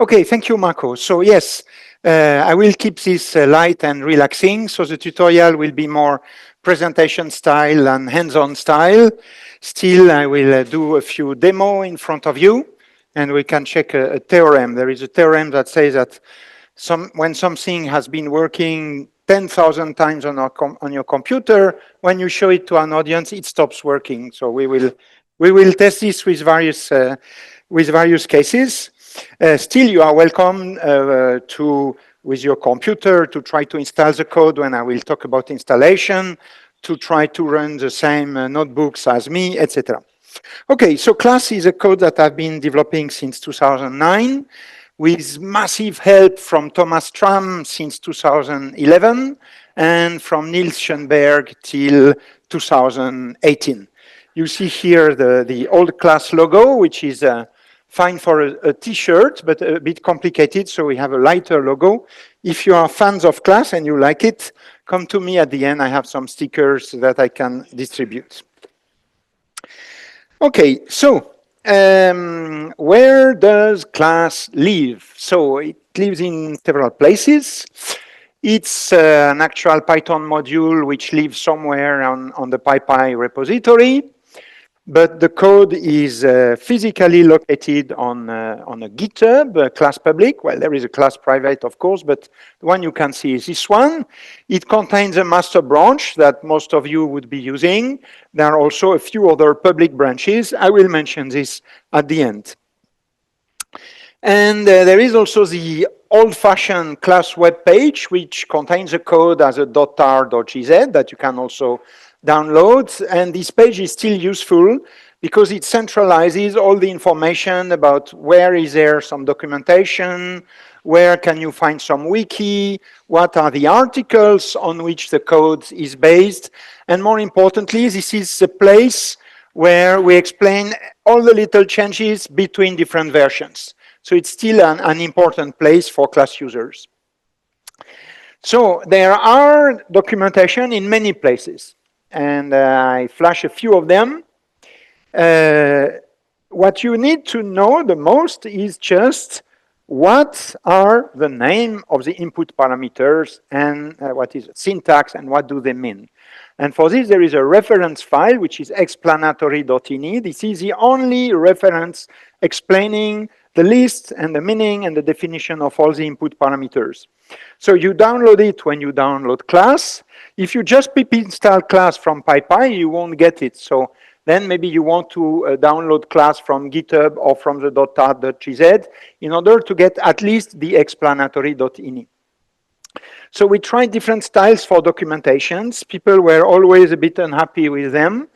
Okay, thank you, Marco. So yes, I will keep this light and relaxing. So the tutorial will be more presentation style and hands-on style. Still, I will do a few demo in front of you, and we can check a theorem. There is a theorem that says that when something has been working 10,000 times on your computer, when you show it to an audience, it stops working. So we will test this with various cases. Still, you are welcome with your computer to try to install the code when I will talk about installation, to try to run the same notebooks as me, etc. Okay, so CLASS is a code that I've been developing since 2009 with massive help from Thomas Tram since 2011 and from Niels Schoenberg till 2018. You see here the old CLASS logo, which is fine for a t-shirt, but a bit complicated, so we have a lighter logo. If you are fans of CLASS and you like it, come to me at the end. I have some stickers that I can distribute. Okay, so where does CLASS live? So it lives in several places. It's an actual Python module which lives somewhere on the PyPy repository. But the code is physically located on a GitHub, class public. Well, there is a class private, of course, but the one you can see is this one. It contains a master branch that most of you would be using. There are also a few other public branches. I will mention this at the end. And there is also the old-fashioned class web page, which contains a code as a .tar.gz that you can also download. And this page is still useful because it centralizes all the information about where is there some documentation, where can you find some wiki, what are the articles on which the code is based. And more importantly, this is the place where we explain all the little changes between different versions. So it's still an important place for class users. So there are documentation in many places, and I flash a few of them. What you need to know the most is just what are the name of the input parameters and what is syntax and what do they mean. And for this, there is a reference file, which is explanatory.ini. This is the only reference explaining the list and the meaning and the definition of all the input parameters. So you download it when you download class. If you just pip install class from PyPy, you won't get it. So then maybe you want to download class from GitHub or from the .tar.gz in order to get at least the explanatory.ini. So we tried different styles for documentations. People were always a bit unhappy with them.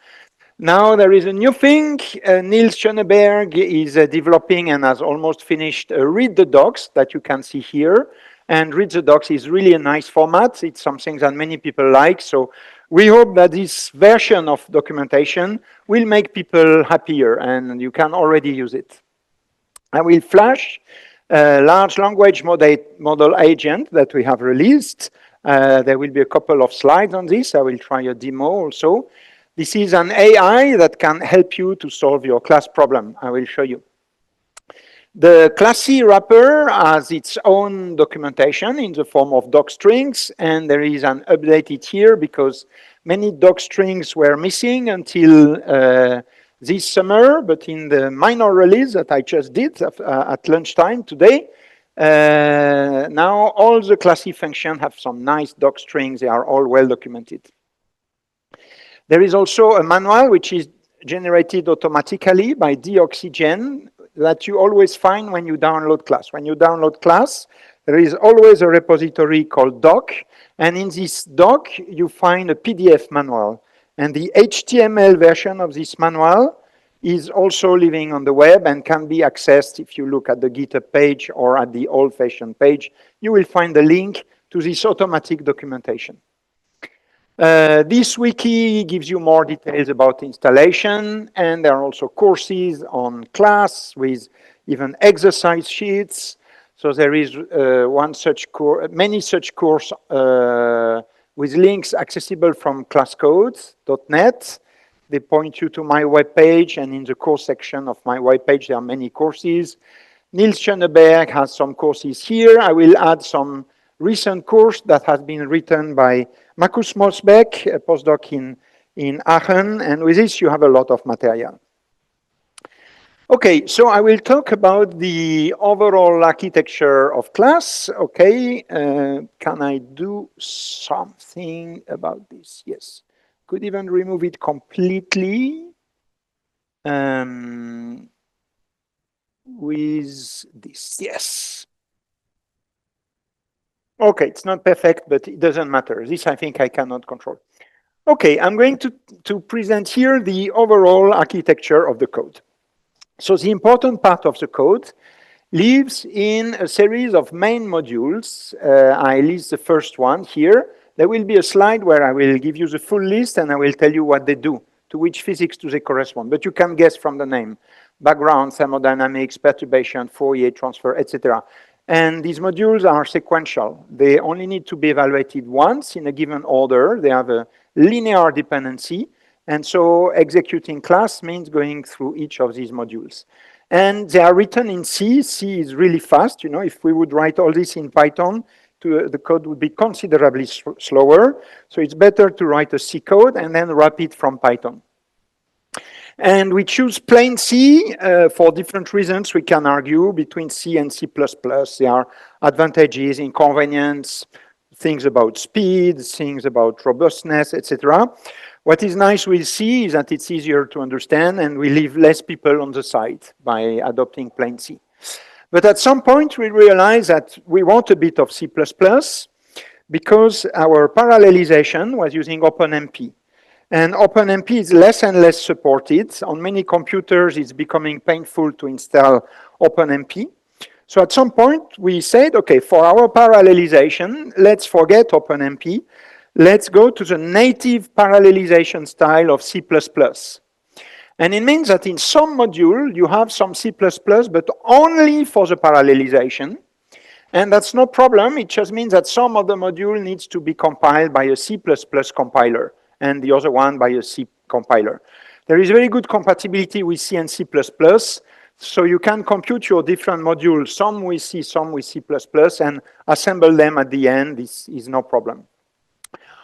Now there is a new thing. Niels Schoenberg is developing and has almost finished Read the Docs that you can see here. And Read the Docs is really a nice format. It's something that many people like. So we hope that this version of documentation will make people happier, and you can already use it. I will flash a large language model agent that we have released. There will be a couple of slides on this. I will try a demo also. This is an AI that can help you to solve your class problem. I will show you. The classy wrapper has its own documentation in the form of doc strings, and there is an update here because many doc strings were missing until this summer, but in the minor release that I just did at lunchtime today, now all the classy functions have some nice doc strings. They are all well documented. There is also a manual which is generated automatically by Deoxygen that you always find when you download class. When you download class, there is always a repository called doc, and in this doc you find a PDF manual. And the HTML version of this manual is also living on the web and can be accessed if you look at the GitHub page or at the old-fashioned page. You will find the link to this automatic documentation. This wiki gives you more details about installation, and there are also courses on class with even exercise sheets. So there is many such course with links accessible from classcodes.net. They point you to my webpage, and in the course section of my webpage, there are many courses. Niels Schöneberg has some courses here. I will add some recent course that has been written by Markus Mosbeck, a postdoc in Aachen, and with this you have a lot of material. Okay, so I will talk about the overall architecture of class. Okay, can I do something about this? Yes, could even remove it completely with this. Yes. Okay, it's not perfect, but it doesn't matter. This I think I cannot control. Okay, I'm going to present here the overall architecture of the code. So the important part of the code lives in a series of main modules. I list the first one here. There will be a slide where I will give you the full list and I will tell you what they do, to which physics do they correspond. But you can guess from the name: background, thermodynamics, perturbation, Fourier transfer, etc. And these modules are sequential. They only need to be evaluated once in a given order. They have a linear dependency. And so executing class means going through each of these modules. And they are written in C. C is really fast. You know, if we would write all this in Python, the code would be considerably slower. So it's better to write a C code and then wrap it from Python. And we choose plain C for different reasons. We can argue between C and C++. There are advantages, inconvenience, things about speed, things about robustness, etc. What is nice with C is that it's easier to understand and we leave less people on the side by adopting plain C. But at some point we realize that we want a bit of C++ because our parallelization was using OpenMP. And OpenMP is less and less supported. On many computers, it's becoming painful to install OpenMP. So at some point, we said, okay, for our parallelization, let's forget OpenMP. Let's go to the native parallelization style of C++. And it means that in some module, you have some C++, but only for the parallelization. And that's no problem. It just means that some of the module needs to be compiled by a C++ compiler, and the other one by a C compiler. There is very good compatibility with C and C++, so you can compute your different modules, some with C, some with C++, and assemble them at the end. This is no problem.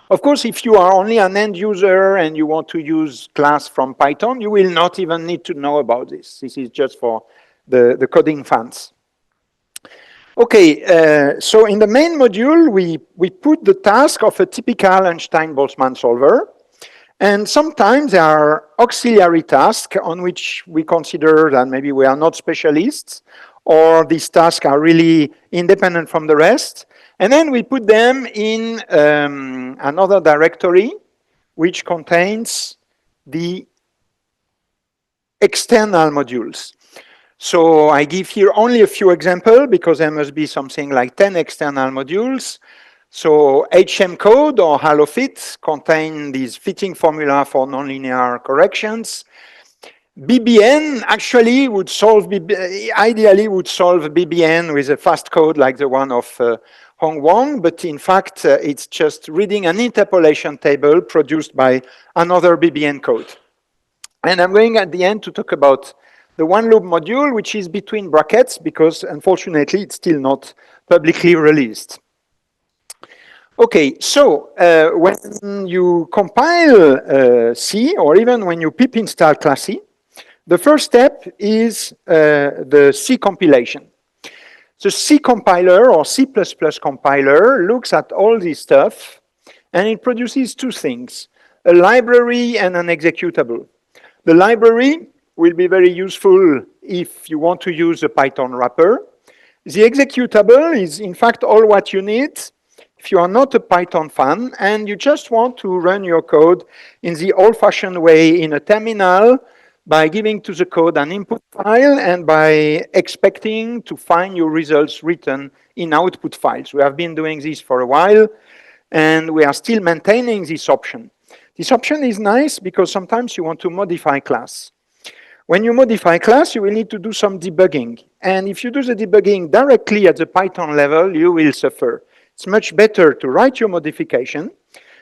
Of course, if you are only an end user and you want to use class from Python, you will not even need to know about this. This is just for the coding fans. Okay, so in the main module, we put the task of a typical Einstein-Boltzmann solver. And sometimes there are auxiliary tasks on which we consider that maybe we are not specialists, or these tasks are really independent from the rest. And then we put them in another directory, which contains the external modules. So I give here only a few examples because there must be something like 10 external modules. So HM code or HaloFit contain these fitting formula for nonlinear corrections. BBN actually would solve, ideally would solve BBN with a fast code like the one of Hong Wang, but in fact it's just reading an interpolation table produced by another BBN code. And I'm going at the end to talk about the OneLoop module, which is between brackets because unfortunately it's still not publicly released. Okay, so when you compile C, or even when you pip install CLASS-C, the first step is the C compilation. The C compiler or C++ compiler looks at all this stuff and it produces two things, a library and an executable. The library will be very useful if you want to use a Python wrapper. The executable is in fact all what you need if you are not a Python fan and you just want to run your code in the old-fashioned way in a terminal by giving to the code an input file and by expecting to find your results written in output files. We have been doing this for a while and we are still maintaining this option. This option is nice because sometimes you want to modify class. When you modify class, you will need to do some debugging. And if you do the debugging directly at the Python level, you will suffer. It's much better to write your modification,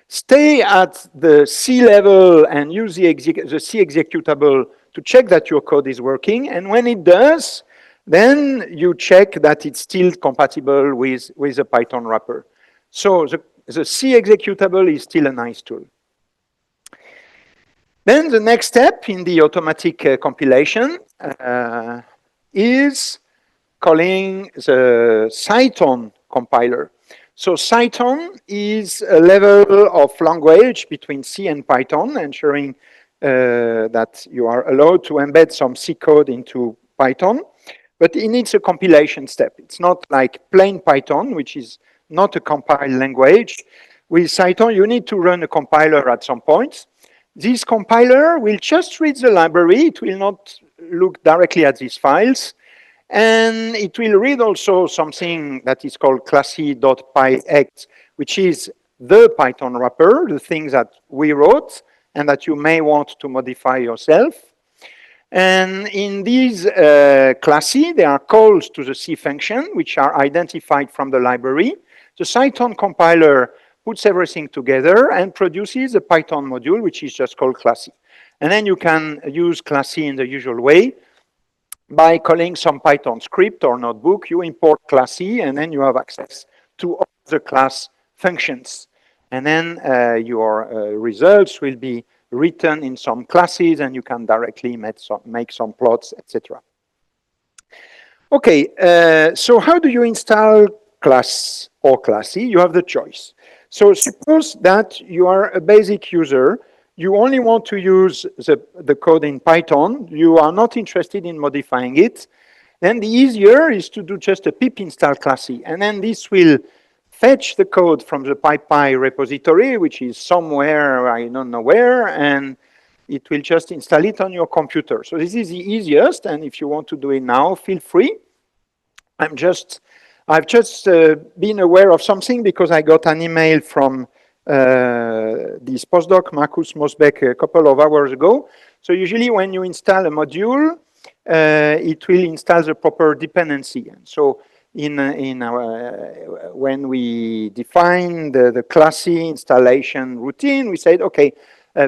stay at the C level and use the C executable to check that your code is working. And when it does, then you check that it's still compatible with the Python wrapper. So the C executable is still a nice tool. Then the next step in the automatic compilation is calling the Cython compiler. So Cython is a level of language between C and Python, ensuring that you are allowed to embed some C code into Python, but it needs a compilation step. It's not like plain Python, which is not a compiled language. With Cython, you need to run a compiler at some point. This compiler will just read the library. It will not look directly at these files. And it will read also something that is called classy.pyx, which is the Python wrapper, the things that we wrote and that you may want to modify yourself. And in these classy, there are calls to the C function, which are identified from the library. The Cython compiler puts everything together and produces a Python module, which is just called classy. And then you can use classy in the usual way by calling some Python script or notebook. You import classy, and then you have access to all the class functions. And then your results will be written in some classes, and you can directly make some plots, etc. Okay, so how do you install class or classy? You have the choice. So suppose that you are a basic user. You only want to use the code in Python. You are not interested in modifying it. Then the easier is to do just a pip install classy. And then this will fetch the code from the PyPy repository, which is somewhere, I don't know where, and it will just install it on your computer. So this is the easiest, and if you want to do it now, feel free. I've just been aware of something because I got an email from this postdoc, Marcus Mosbeck, a couple of hours ago. So usually when you install a module, it will install the proper dependency. And so when we define the classy installation routine, we said, okay,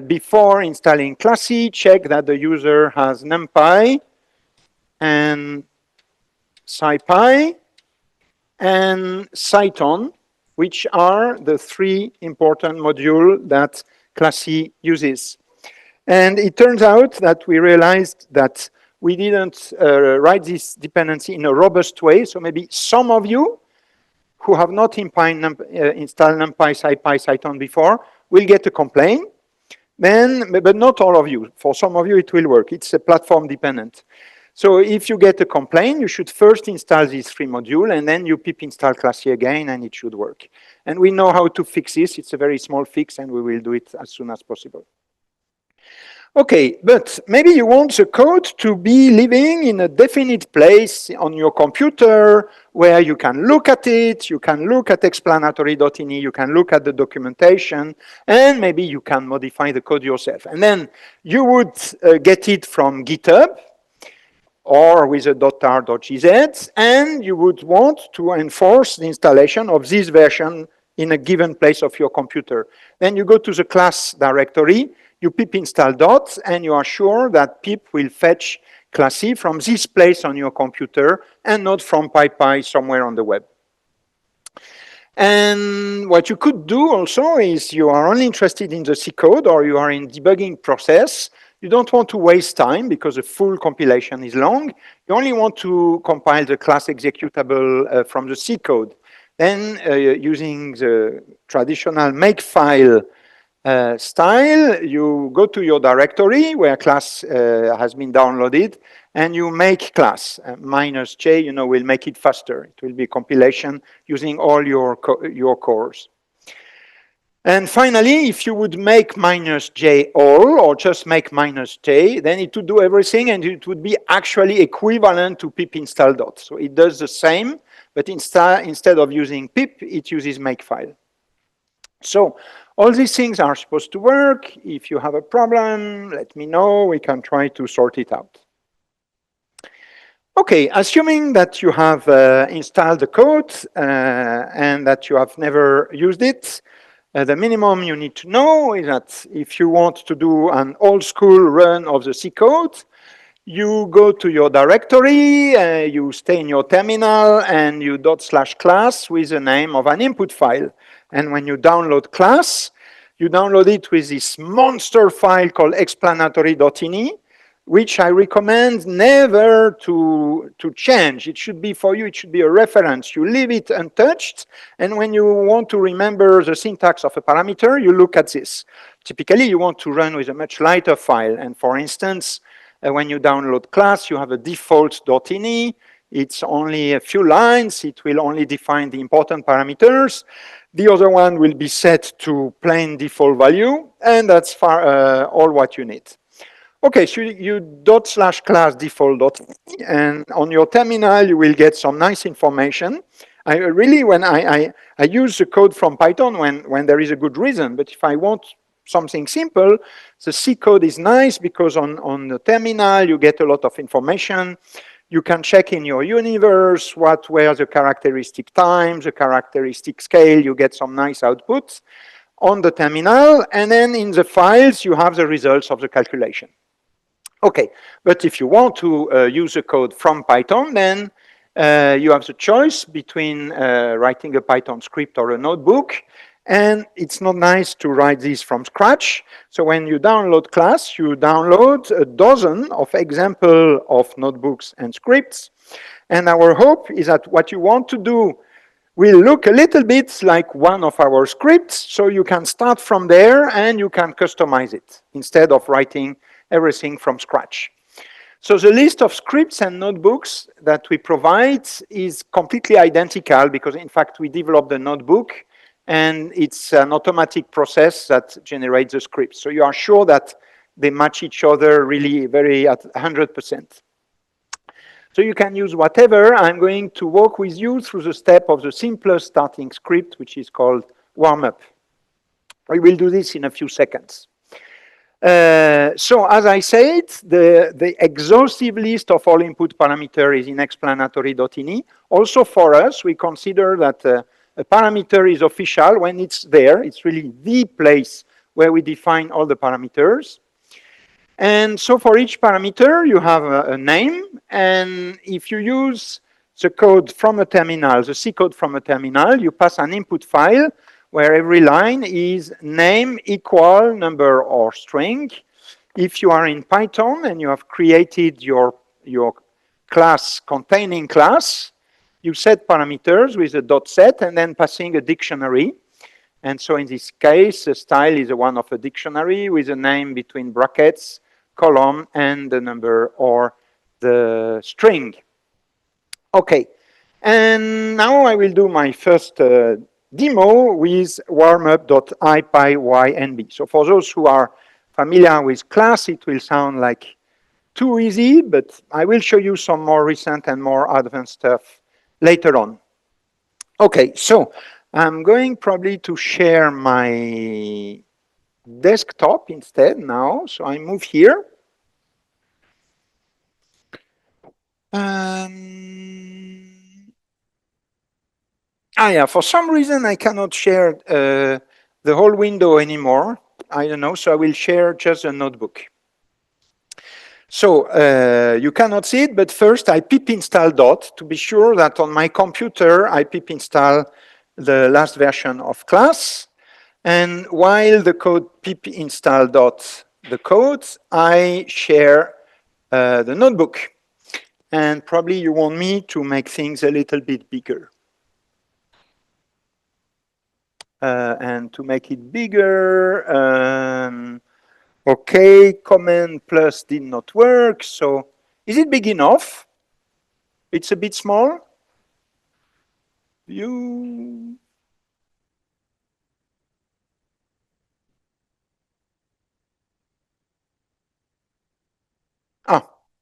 before installing classy, check that the user has NumPy and SciPy and Cython, which are the three important modules that classy uses. And it turns out that we realized that we didn't write this dependency in a robust way. So maybe some of you who have not installed NumPy, SciPy, Cython before will get a complaint. But not all of you. For some of you, it will work. It's a platform dependent. So if you get a complaint, you should first install these three modules, and then you pip install classy again, and it should work. And we know how to fix this. It's a very small fix, and we will do it as soon as possible. Okay, but maybe you want the code to be living in a definite place on your computer where you can look at it, you can look at explanatory.ini, you can look at the documentation, and maybe you can modify the code yourself. And then you would get it from GitHub or with a .tar.gz, and you would want to enforce the installation of this version in a given place of your computer. Then you go to the class directory, you pip install dot, and you are sure that pip will fetch classy from this place on your computer and not from PyPy somewhere on the web. And what you could do also is you are only interested in the C code or you are in debugging process. You don't want to waste time because the full compilation is long. You only want to compile the class executable from the C code. Then using the traditional makefile style, you go to your directory where class has been downloaded, and you make class. -j, will make it faster. It will be compilation using all your cores. And finally, if you would make -j all, or just make -j, then it would do everything, and it would be actually equivalent to pip install dot. So it does the same, but instead of using pip, it uses makefile. So all these things are supposed to work. If you have a problem, let me know. We can try to sort it out. Okay, assuming that you have installed the code and that you have never used it, the minimum you need to know is that if you want to do an old school run of the C code, You go to your directory, you stay in your terminal, and you /class with the name of an input file. And when you download class, you download it with this monster file called explanatory.ini, which I recommend never to change. It should be for you, it should be a reference. You leave it untouched, and when you want to remember the syntax of a parameter, you look at this. Typically, you want to run with a much lighter file, and for instance, when you download class, you have a default.ini. It's only a few lines. It will only define the important parameters. The other one will be set to plain default value, and that's all what you need. Okay, so you /class default.ini, and on your terminal, you will get some nice information. When I use the code from Python when there is a good reason, but if I want something simple, the C code is nice because on the terminal, you get a lot of information. You can check in your universe what were the characteristic times, the characteristic scale, you get some nice outputs on the terminal, and then in the files, you have the results of the calculation. Okay, but if you want to use the code from Python, then you have the choice between writing a Python script or a notebook, and it's not nice to write this from scratch. So when you download class, you download a dozen of examples of notebooks and scripts. And our hope is that what you want to do will look a little bit like one of our scripts, so you can start from there and you can customize it instead of writing everything from scratch. So the list of scripts and notebooks that we provide is completely identical because in fact we developed the notebook and it's an automatic process that generates the scripts. So you are sure that they match each other really very at 100%. So you can use whatever. I'm going to walk with you through the step of the simplest starting script, which is called warm-up. We will do this in a few seconds. So as I said, the exhaustive list of all input parameters is in explanatory.ini. Also for us, we consider that a parameter is official when it's there. It's really the place where we define all the parameters. And so for each parameter, you have a name. And if you use the code from a terminal, the C code from a terminal, you pass an input file where every line is name equal number or string. If you are in Python and you have created your class containing class, you set parameters with a dot set and then passing a dictionary. And so in this case, the style is one of a dictionary with a name between brackets, column, and the number or the string. Okay, and now I will do my first demo with warmup.ipynb. So for those who are familiar with class, it will sound like too easy, but I will show you some more recent and more advanced stuff later on. Okay, so I'm going probably to share my desktop instead now. So I move here. Yeah, for some reason I cannot share the whole window anymore. I don't know, so I will share just a notebook. So you cannot see it, but first I pip install dot to be sure that on my computer I pip install the last version of class. And while the code pip install dot the code, I share the notebook. And probably you want me to make things a little bit bigger. And to make it bigger, okay, command plus did not work. So is it big enough? It's a bit small.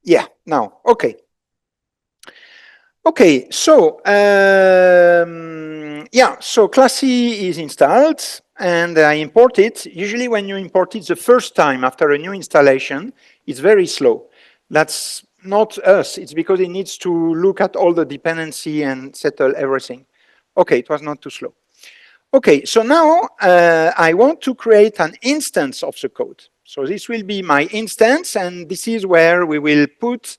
Yeah, now, okay. Okay, so yeah, so Class C is installed and I import it. Usually when you import it the first time after a new installation, it's very slow. That's not us, it's because it needs to look at all the dependency and settle everything. Okay, it was not too slow. Okay, so now I want to create an instance of the code. So this will be my instance, and this is where we will put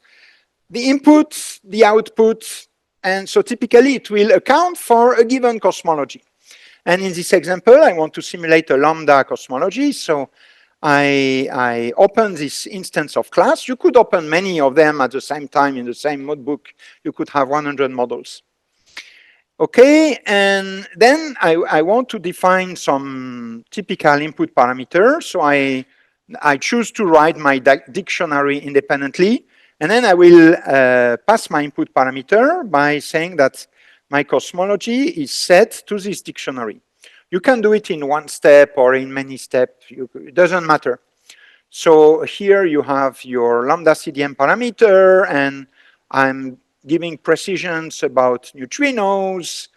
the input, the output, and so typically it will account for a given cosmology. And in this example, I want to simulate a lambda cosmology, so I open this instance of class. You could open many of them at the same time in the same notebook. You could have 100 models. Okay, and then I want to define some typical input parameters. So I choose to write my dictionary independently, and then I will pass my input parameter by saying that my cosmology is set to this dictionary. You can do it in one step or in many steps, it doesn't matter. So here you have your lambda CDM parameter, and I'm giving precisions about neutrinos.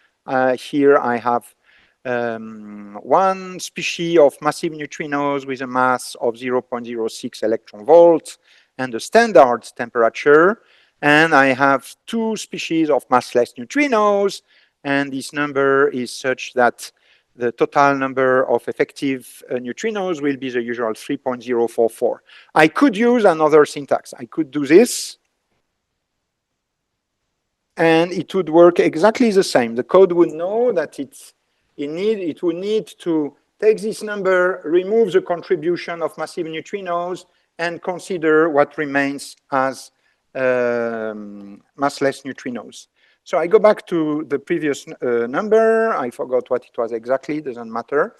Here I have one species of massive neutrinos with a mass of 0.06 electron volts and the standard temperature. And I have two species of massless neutrinos, and this number is such that the total number of effective neutrinos will be the usual 3.044. I could use another syntax. I could do this, and it would work exactly the same. The code would know that it would need to take this number, remove the contribution of massive neutrinos, and consider what remains as massless neutrinos. So I go back to the previous number. I forgot what it was exactly, doesn't matter.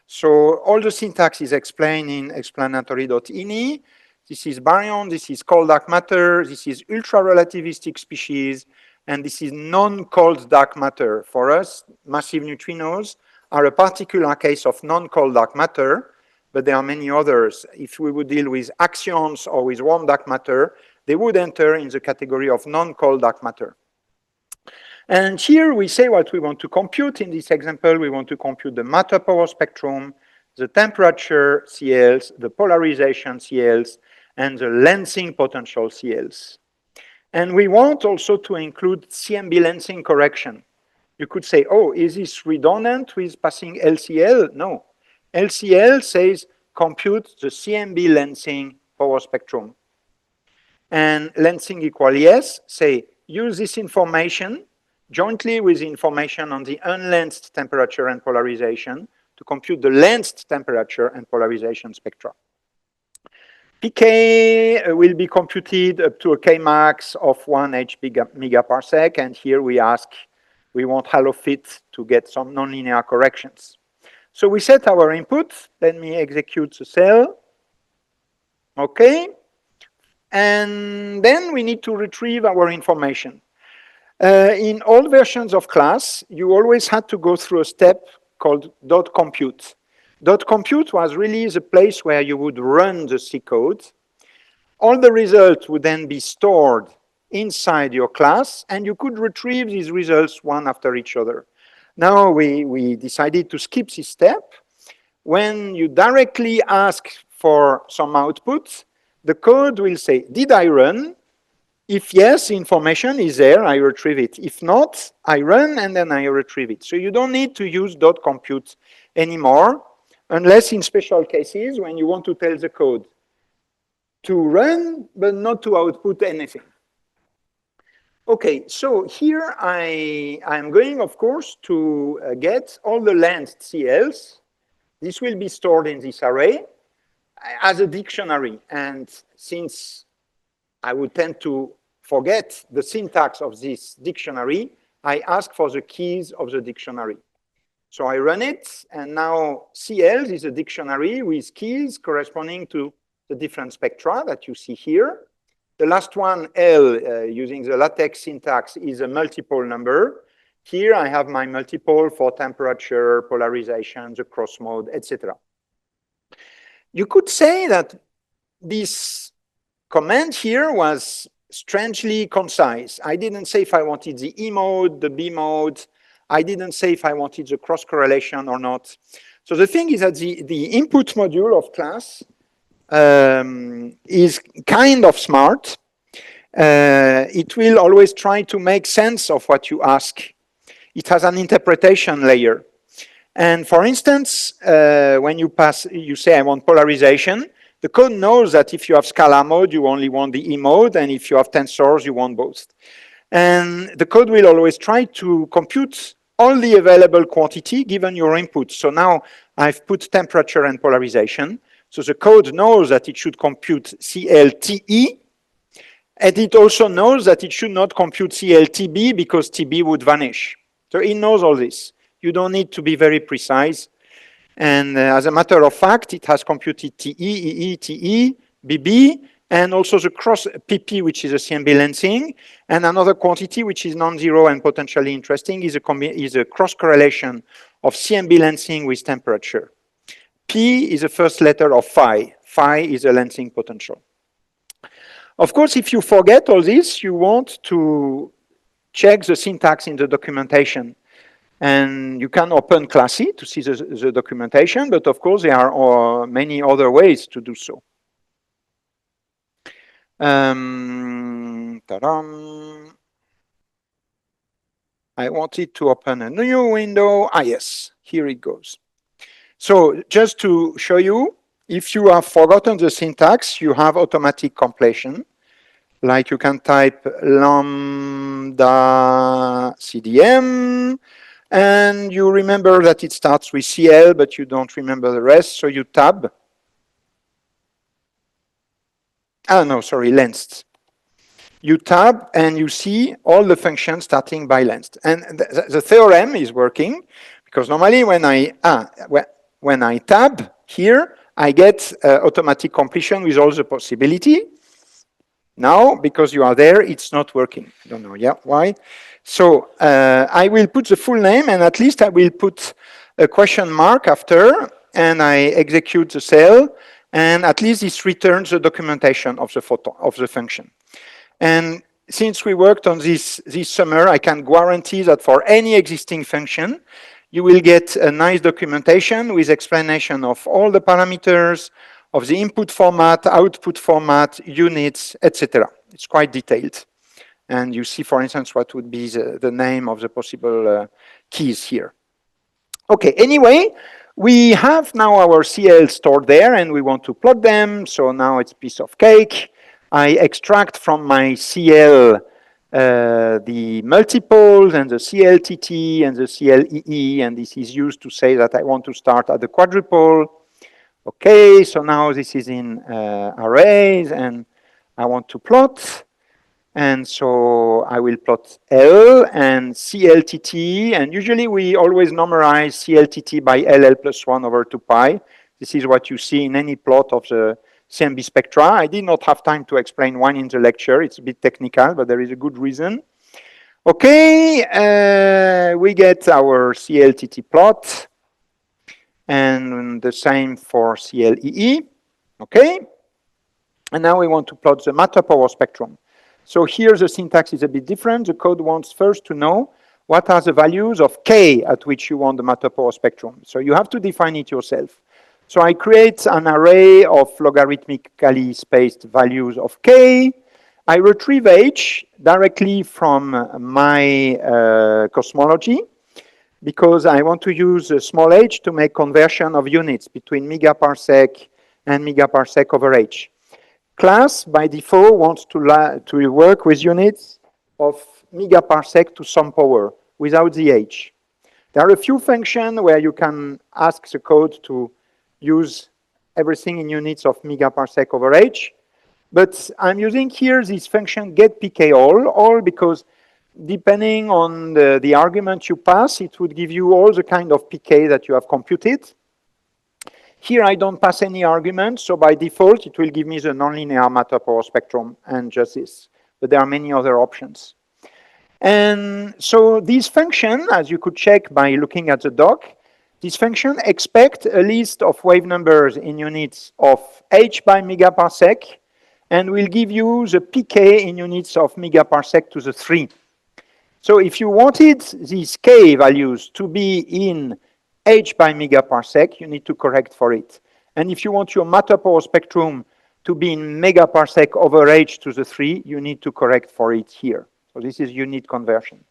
So all the syntax is explained in explanatory.ini. This is baryon, this is cold dark matter, this is ultra-relativistic species, and this is non-cold dark matter. For us, massive neutrinos are a particular case of non-cold dark matter, but there are many others. If we would deal with axions or with warm dark matter, they would enter in the category of non-cold dark matter. And here we say what we want to compute. In this example, we want to compute the matter power spectrum, the temperature CLs, the polarization CLs, and the lensing potential CLs. And we want also to include CMB lensing correction. You could say, oh, is this redundant with passing LCL? No. LCL says compute the CMB lensing power spectrum. And lensing equal yes, say use this information jointly with information on the unlensed temperature and polarization to compute the lensed temperature and polarization spectra. PK will be computed up to a Kmax of 1 H megaparsec, and here we want halofit to get some nonlinear corrections. So we set our input. Let me execute the cell. Okay. And then we need to retrieve our information. In all versions of class, you always had to go through a step called .compute. .compute was really the place where you would run the C code. All the results would then be stored inside your class, and you could retrieve these results one after each other. Now we decided to skip this step. When you directly ask for some output, the code will say, did I run? If yes, information is there, I retrieve it. If not, I run and then I retrieve it. So you don't need to use .compute anymore, unless in special cases when you want to tell the code to run, but not to output anything. Okay, so here I'm going, of course, to get all the length CLs. This will be stored in this array as a dictionary. And since I would tend to forget the syntax of this dictionary, I ask for the keys of the dictionary. So I run it, and now CLs is a dictionary with keys corresponding to the different spectra that you see here. The last one, L, using the LaTeX syntax, is a multiple number. Here I have my multiple for temperature, polarization, the cross mode, etc. You could say that this command here was strangely concise. I didn't say if I wanted the E mode, the B mode. I didn't say if I wanted the cross correlation or not. So the thing is that the input module of class is kind of smart. It will always try to make sense of what you ask. It has an interpretation layer. And for instance, when you say I want polarization, The code knows that if you have scalar mode, you only want the E mode, and if you have tensors, you want both. And the code will always try to compute all the available quantity given your input. So now I've put temperature and polarization. So the code knows that it should compute CLTE, and it also knows that it should not compute CLTB because TB would vanish. So it knows all this. You don't need to be very precise. And as a matter of fact, it has computed TE, EE, TE, BB, and also the cross PP, which is a CMB lensing, and another quantity which is non-zero and potentially interesting is a cross correlation of CMB lensing with temperature. P is the first letter of phi. Phi is a lensing potential. Of course, if you forget all this, you want to check the syntax in the documentation. And you can open CLASS-C to see the documentation, but of course there are many other ways to do so. I wanted to open a new window. Ah, yes, here it goes. So just to show you, if you have forgotten the syntax, you have automatic completion. Like you can type lambda CDM, and you remember that it starts with CL, but you don't remember the rest, so you tab. Ah, no, sorry, length. You tab and you see all the functions starting by length. And the theorem is working because normally when I tab here, I get automatic completion with all the possibility. Now, because you are there, it's not working. I don't know why. So I will put the full name, and at least I will put a question mark after, and I execute the cell, and at least this returns the documentation of the function. And since we worked on this summer, I can guarantee that for any existing function, you will get a nice documentation with explanation of all the parameters, of the input format, output format, units, etc. It's quite detailed. And you see, for instance, what would be the name of the possible keys here. Okay, anyway, we have now our CL stored there, and we want to plot them. So now it's a piece of cake. I extract from my CL the multiples and the CLTT and the CLEE, and this is used to say that I want to start at the quadruple. Okay, so now this is in arrays, and I want to plot. And so I will plot L and CLTT, and usually we always normalize CLTT by LL plus 1 over 2 pi. This is what you see in any plot of the CMB spectra. I did not have time to explain one in the lecture. It's a bit technical, but there is a good reason. Okay, we get our CLTT plot, and the same for CLEE. Okay, and now we want to plot the matter power spectrum. So here the syntax is a bit different. The code wants first to know what are the values of K at which you want the matter power spectrum. So you have to define it yourself. So I create an array of logarithmically spaced values of K. I retrieve H directly from my cosmology because I want to use small h to make conversion of units between megaparsec and megaparsec over H. Class, by default, wants to work with units of megaparsec to some power without the h. There are a few functions where you can ask the code to use everything in units of megaparsec over h. But I'm using here this function getPkAll because depending on the argument you pass, it would give you all the kind of pk that you have computed. Here I don't pass any argument, so by default it will give me the nonlinear matter power spectrum and just this. But there are many other options. And so this function, as you could check by looking at the doc, this function expects a list of wave numbers in units of h by megaparsec, and will give you the pk in units of megaparsec to the 3. So if you wanted these k values to be in h by megaparsec, you need to correct for it. And if you want your matter power spectrum to be in megaparsec over h to the 3, you need to correct for it here. So this is unit conversion.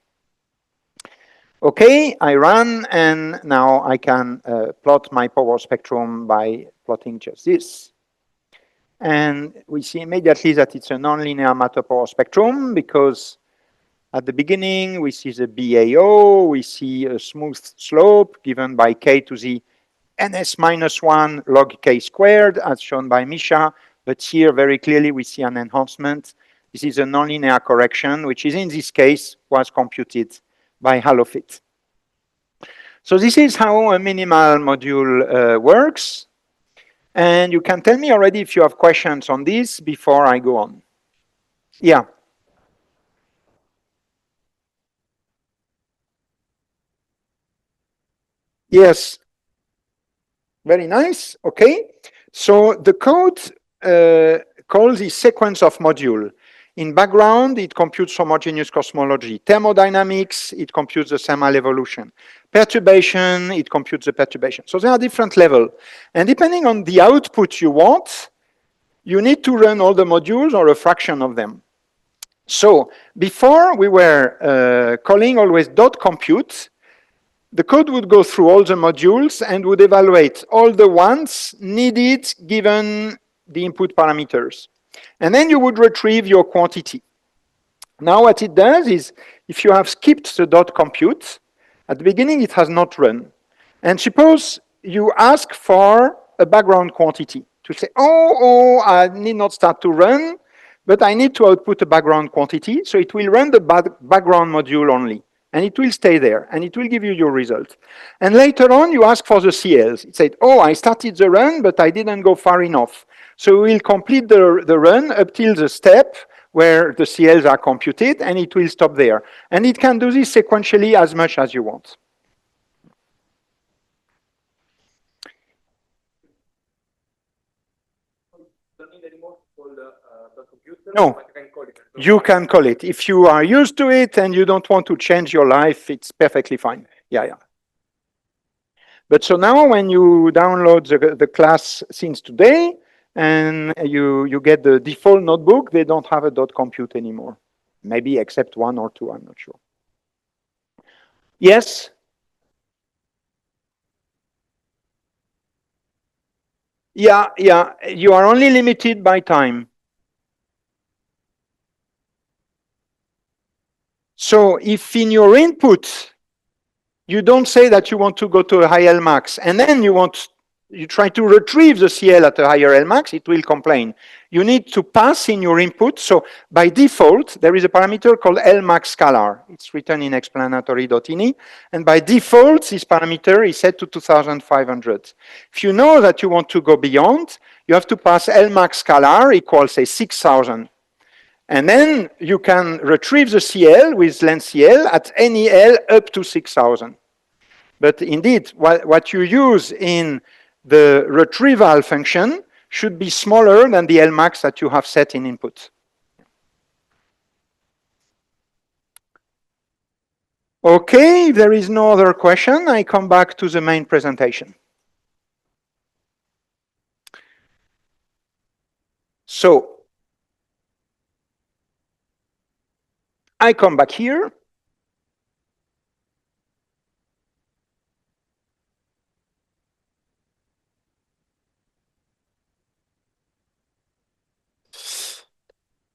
Okay, I run, and now I can plot my power spectrum by plotting just this. And we see immediately that it's a nonlinear matter-power spectrum because at the beginning we see the BAO, we see a smooth slope given by k to the ns minus 1 log k squared as shown by Misha. But here very clearly we see an enhancement. This is a nonlinear correction, which is in this case was computed by Halofit. So this is how a minimal module works. And you can tell me already if you have questions on this before I go on. Yeah. Yes. Very nice. Okay. So the code calls the sequence of module. In background, it computes homogeneous cosmology. Thermodynamics, it computes the thermal evolution. Perturbation, it computes the perturbation. So there are different levels. And depending on the output you want, you need to run all the modules or a fraction of them. So before we were calling always dot compute. The code would go through all the modules and would evaluate all the ones needed given the input parameters. And then you would retrieve your quantity. Now what it does is, if you have skipped the dot compute, at the beginning it has not run. And suppose you ask for a background quantity to say, oh, I need not start to run, but I need to output a background quantity. So it will run the background module only. And it will stay there, and it will give you your result. And later on, you ask for the CLs. It said, oh, I started the run, but I didn't go far enough. So we'll complete the run up till the step where the CLs are computed, and it will stop there. And it can do this sequentially as much as you want. No, you can call it. If you are used to it and you don't want to change your life, it's perfectly fine. Yeah. But so now when you download the class since today and you get the default notebook, they don't have a dot compute anymore. Maybe except one or two, I'm not sure. Yes? Yeah, you are only limited by time. So if in your input, you don't say that you want to go to a high L max, and then you try to retrieve the CL at a higher L max, it will complain. You need to pass in your input. So by default, there is a parameter called L max scalar. It's written in explanatory.ini. And by default, this parameter is set to 2500. If you know that you want to go beyond, you have to pass L max scalar equals, say, 6000. And then you can retrieve the CL with length CL at any L up to 6000. But indeed, what you use in the retrieval function should be smaller than the L max that you have set in input. Okay, if there is no other question, I come back to the main presentation. So I come back here.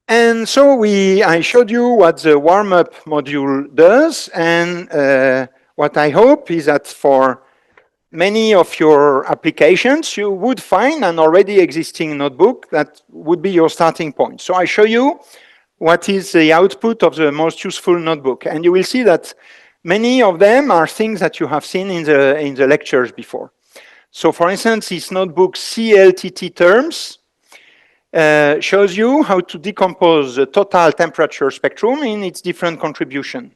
And so I showed you what the warm-up module does, and what I hope is that for many of your applications, you would find an already existing notebook that would be your starting point. So I show you what is the output of the most useful notebook, and you will see that many of them are things that you have seen in the lectures before. So for instance, this notebook CLTT terms shows you how to decompose the total temperature spectrum in its different contribution.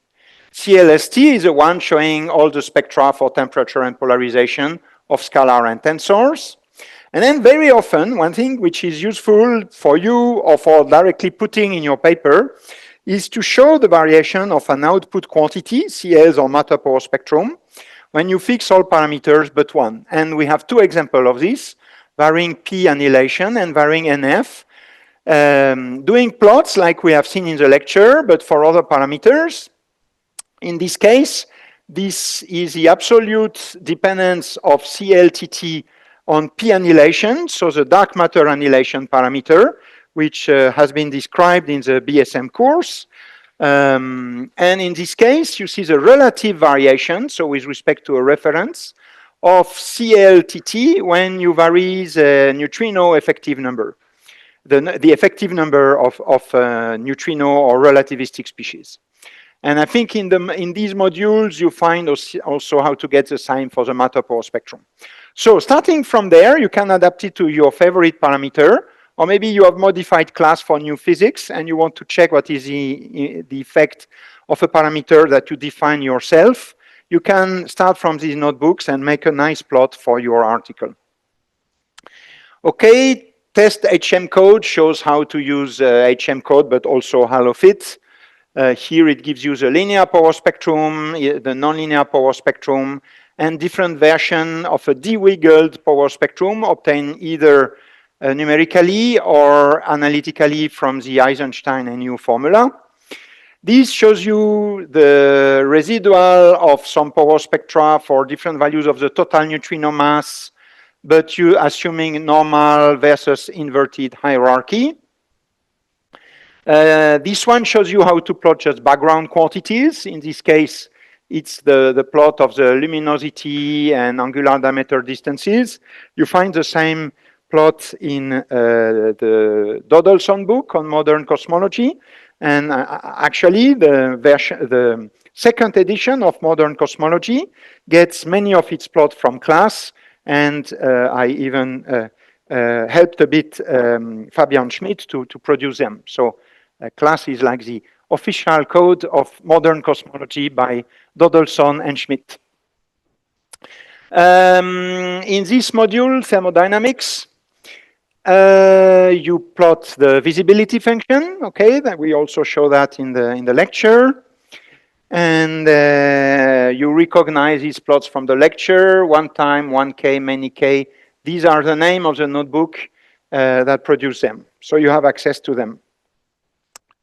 CLST is the one showing all the spectra for temperature and polarization of scalar and tensors. And then very often, one thing which is useful for you or for directly putting in your paper is to show the variation of an output quantity, CLs or matter power spectrum, when you fix all parameters but one. And we have two examples of this, varying P annihilation and varying NF, doing plots like we have seen in the lecture, but for other parameters. In this case, this is the absolute dependence of CLTT on P annihilation, so the dark matter annihilation parameter, which has been described in the BSM course. And in this case, you see the relative variation, so with respect to a reference, of CLTT when you vary the neutrino effective number, the effective number of neutrino or relativistic species. And I think in these modules, you find also how to get the sign for the matter power spectrum. So starting from there, you can adapt it to your favorite parameter, or maybe you have modified class for new physics and you want to check what is the effect of a parameter that you define yourself. You can start from these notebooks and make a nice plot for your article. Okay, test HM code shows how to use HM code, but also HaloFit. Here it gives you the linear power spectrum, the nonlinear power spectrum, and different version of a de-wiggled power spectrum obtained either numerically or analytically from the Eisenstein NU formula. This shows you the residual of some power spectra for different values of the total neutrino mass, but you assuming normal versus inverted hierarchy. This one shows you how to plot just background quantities. In this case, it's the plot of the luminosity and angular diameter distances. You find the same plot in the Dodelson book on modern cosmology. And actually, the second edition of modern cosmology gets many of its plots from CLASS. And I even helped a bit Fabian Schmidt to produce them. So CLASS is like the official code of modern cosmology by Dodelson and Schmidt. In this module, thermodynamics, you plot the visibility function. Okay, that we also show that in the lecture, and you recognize these plots from the lecture: 1 time, 1k, many k. These are the name of the notebook that produce them, so you have access to them.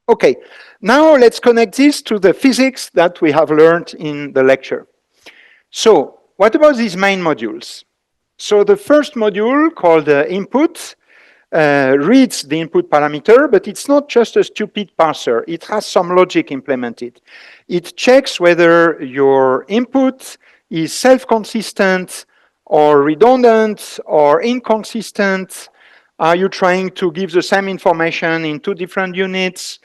Okay, now let's connect this to the physics that we have learned in the lecture. So, what about these main modules? So the first module, called input, reads the input parameter, but it's not just a stupid parser. It has some logic implemented. It checks whether your input is self-consistent or redundant or inconsistent. Are you trying to give the same information in 2 different units?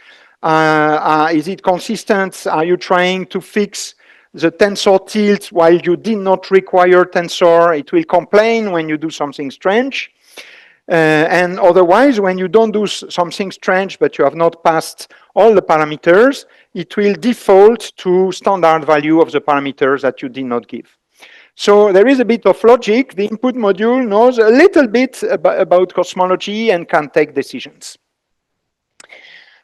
Is it consistent? Are you trying to fix the tensor tilt while you did not require tensor? It will complain when you do something strange. And otherwise, when you don't do something strange, but you have not passed all the parameters, it will default to standard value of the parameters that you did not give. So there is a bit of logic. The input module knows a little bit about cosmology and can take decisions.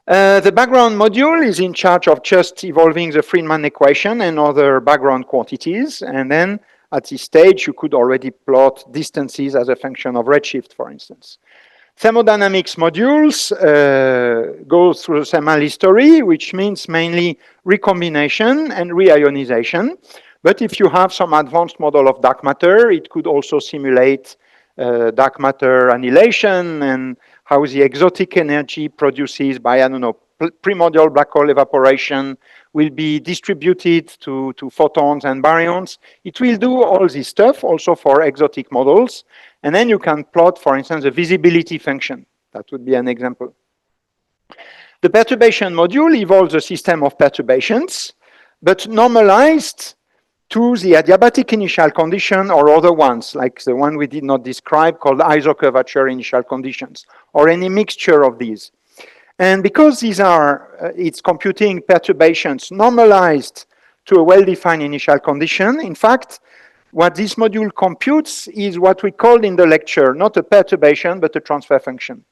The background module is in charge of just evolving the Friedman equation and other background quantities. And then at this stage, you could already plot distances as a function of redshift, for instance. Thermodynamics modules go through the thermal history, which means mainly recombination and reionization. But if you have some advanced model of dark matter, it could also simulate dark matter annihilation and how the exotic energy produces by, I don't know, primordial black hole evaporation will be distributed to photons and baryons. It will do all this stuff also for exotic models. And then you can plot, for instance, a visibility function. That would be an example. The perturbation module evolves a system of perturbations, but normalized to the adiabatic initial condition or other ones, like the one we did not describe, called isocurvature initial conditions, or any mixture of these. And because these are, it's computing perturbations normalized to a well-defined initial condition, in fact, what this module computes is what we called in the lecture, not a perturbation, but a transfer function.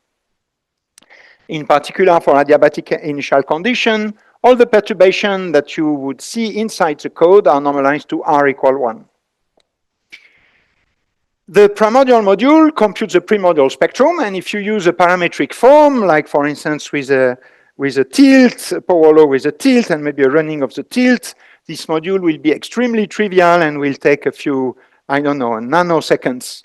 In particular, for adiabatic initial condition, all the perturbations that you would see inside the code are normalized to R equal 1. The primordial module computes the primordial spectrum, and if you use a parametric form, like for instance with a tilt, a power law with a tilt, and maybe a running of the tilt, this module will be extremely trivial and will take a few, I don't know, nanoseconds.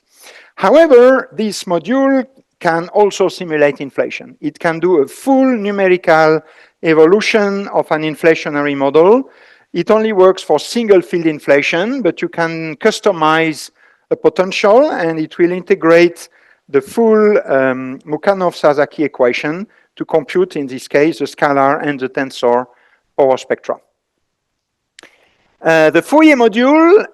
However, this module can also simulate inflation. It can do a full numerical evolution of an inflationary model. It only works for single field inflation, but you can customize a potential and it will integrate the full Mukhanov-Sasaki equation to compute, in this case, the scalar and the tensor power spectra. The Fourier module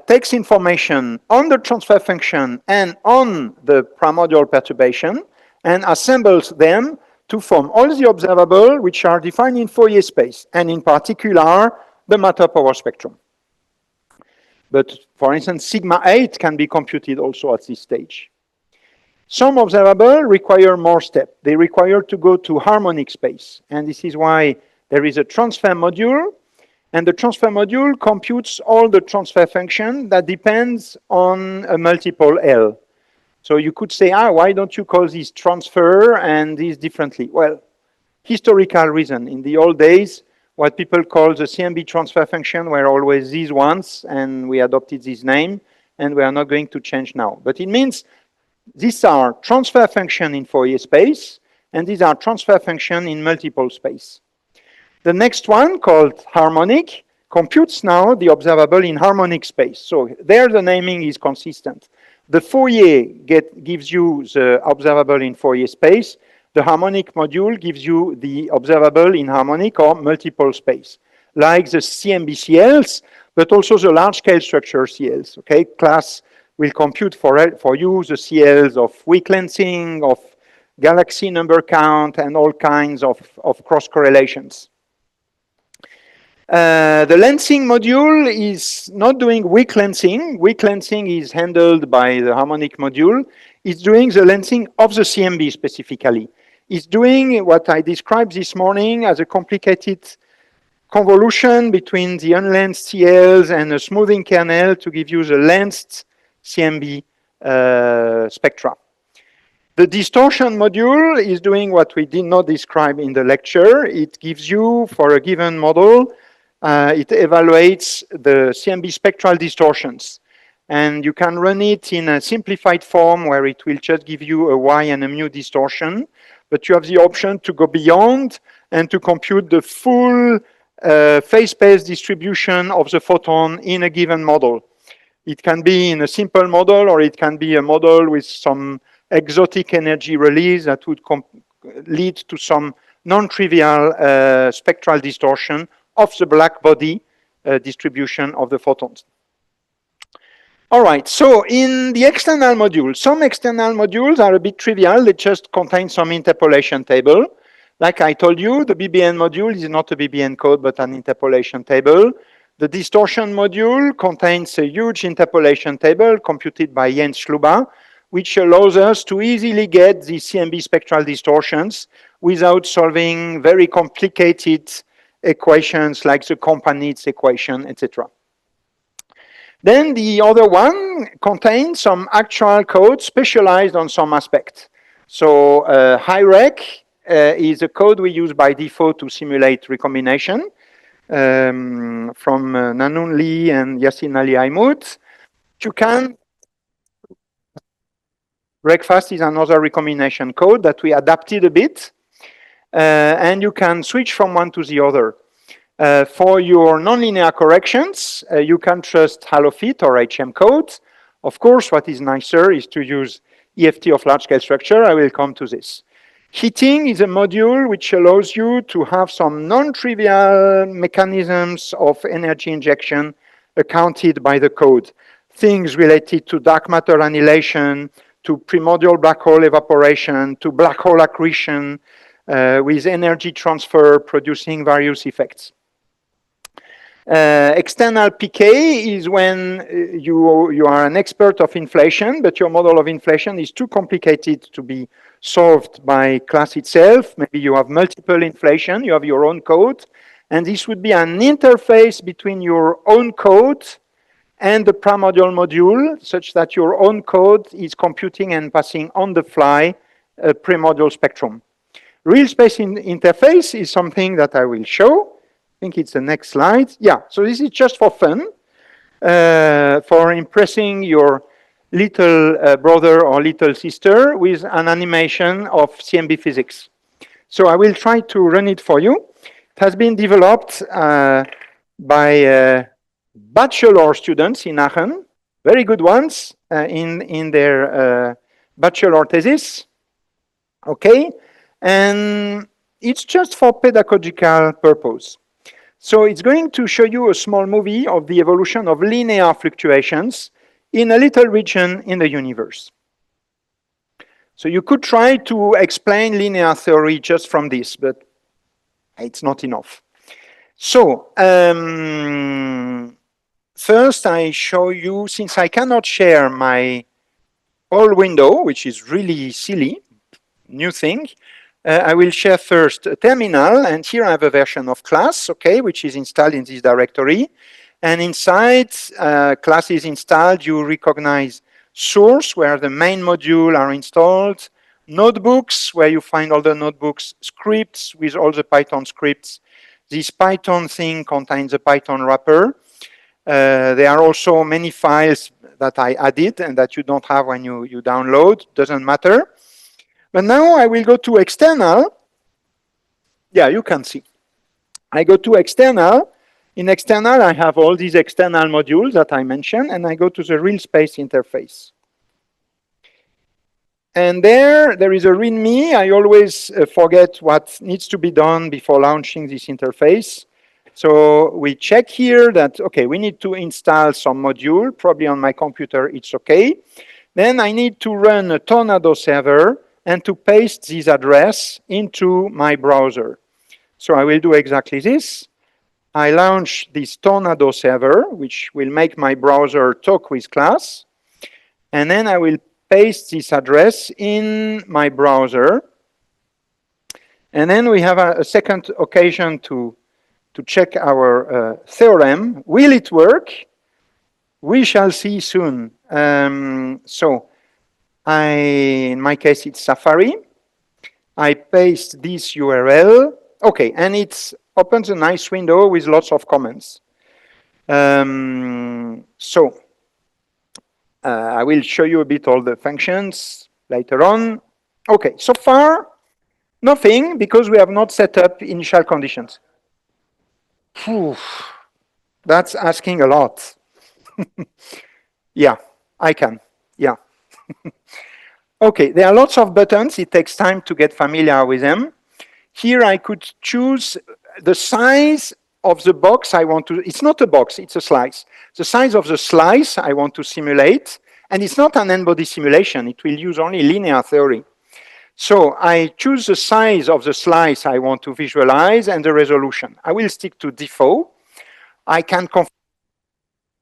takes information on the transfer function and on the primordial perturbation and assembles them to form all the observables which are defined in Fourier space, and in particular, the matter power spectrum. But for instance, sigma 8 can be computed also at this stage. Some observables require more steps. They require to go to harmonic space, and this is why there is a transfer module. And the transfer module computes all the transfer function that depends on a multiple L. So you could say, why don't you call this transfer and this differently? Well, historical reason. In the old days, what people call the CMB transfer function were always these ones, and we adopted this name, and we are not going to change now. But it means these are transfer function in Fourier space, and these are transfer function in multiple space. The next one, called harmonic, computes now the observable in harmonic space. So there the naming is consistent. The Fourier gives you the observable in Fourier space. The harmonic module gives you the observable in harmonic or multiple space, like the CMB-CLs, but also the large-scale structure CLs. Okay, CLASS will compute for you the CLs of weak lensing, of galaxy number count, and all kinds of cross correlations. The lensing module is not doing weak lensing. Weak lensing is handled by the harmonic module. It's doing the lensing of the CMB specifically. It's doing what I described this morning as a complicated convolution between the unlensed CLs and a smoothing kernel to give you the lensed CMB spectra. The distortion module is doing what we did not describe in the lecture. It gives you, for a given model, it evaluates the CMB spectral distortions. And you can run it in a simplified form where it will just give you a Y and a mu distortion. But you have the option to go beyond and to compute the full phase space distribution of the photon in a given model. It can be in a simple model, or it can be a model with some exotic energy release that would lead to some non-trivial spectral distortion of the black body distribution of the photons. All right, so in the external module, some external modules are a bit trivial. They just contain some interpolation table. Like I told you, the BBN module is not a BBN code, but an interpolation table. The distortion module contains a huge interpolation table computed by Jens Schluba, which allows us to easily get the CMB spectral distortions without solving very complicated equations like the Campanitz equation, etc. Then the other one contains some actual code specialized on some aspect. So HiRec is a code we use by default to simulate recombination from Nanun Lee and Yassin Ali Aimut. You can Breakfast is another recombination code that we adapted a bit, and you can switch from one to the other. For your nonlinear corrections, you can trust HaloFit or HM code. Of course, what is nicer is to use EFT of large-scale structure. I will come to this. Heating is a module which allows you to have some non-trivial mechanisms of energy injection accounted by the code. Things related to dark matter annihilation, to primordial black hole evaporation, to black hole accretion, with energy transfer producing various effects. External PK is when you are an expert of inflation, but your model of inflation is too complicated to be solved by CLASS itself. Maybe you have multiple inflation, you have your own code, and this would be an interface between your own code and the primordial module, such that your own code is computing and passing on the fly a primordial spectrum. Real space interface is something that I will show. I think it's the next slide. Yeah, so this is just for fun, for impressing your little brother or little sister with an animation of CMB physics. So I will try to run it for you. It has been developed by bachelor students in Aachen, very good ones in their bachelor thesis. Okay, and it's just for pedagogical purpose. So it's going to show you a small movie of the evolution of linear fluctuations in a little region in the universe. So you could try to explain linear theory just from this, but it's not enough. So first I show you, since I cannot share my whole window, which is really silly, new thing, I will share first a terminal, and here I have a version of class, okay, which is installed in this directory. And inside class is installed, you recognize source, where the main module are installed, notebooks, where you find all the notebooks, scripts with all the Python scripts. This Python thing contains a Python wrapper. There are also many files that I added and that you don't have when you download, doesn't matter. But now I will go to external. Yeah, you can see. I go to external. In external, I have all these external modules that I mentioned, and I go to the real space interface. And there is a README. I always forget what needs to be done before launching this interface. So we check here that, okay, we need to install some module. Probably on my computer, it's okay. Then I need to run a Tornado server and to paste this address into my browser. So I will do exactly this. I launch this Tornado server, which will make my browser talk with class. And then I will paste this address in my browser. And then we have a second occasion to check our theorem. Will it work? We shall see soon. In my case, it's Safari. I paste this URL. Okay, and it opens a nice window with lots of comments. I will show you a bit all the functions later on. Okay, so far, nothing, because we have not set up initial conditions. Whew, that's asking a lot. Yeah, I can. Yeah. Okay, there are lots of buttons. It takes time to get familiar with them. Here I could choose the size of the box I want to, it's not a box, it's a slice. The size of the slice I want to simulate, and it's not an n-body simulation, it will use only linear theory. So I choose the size of the slice I want to visualize and the resolution. I will stick to default. I can configure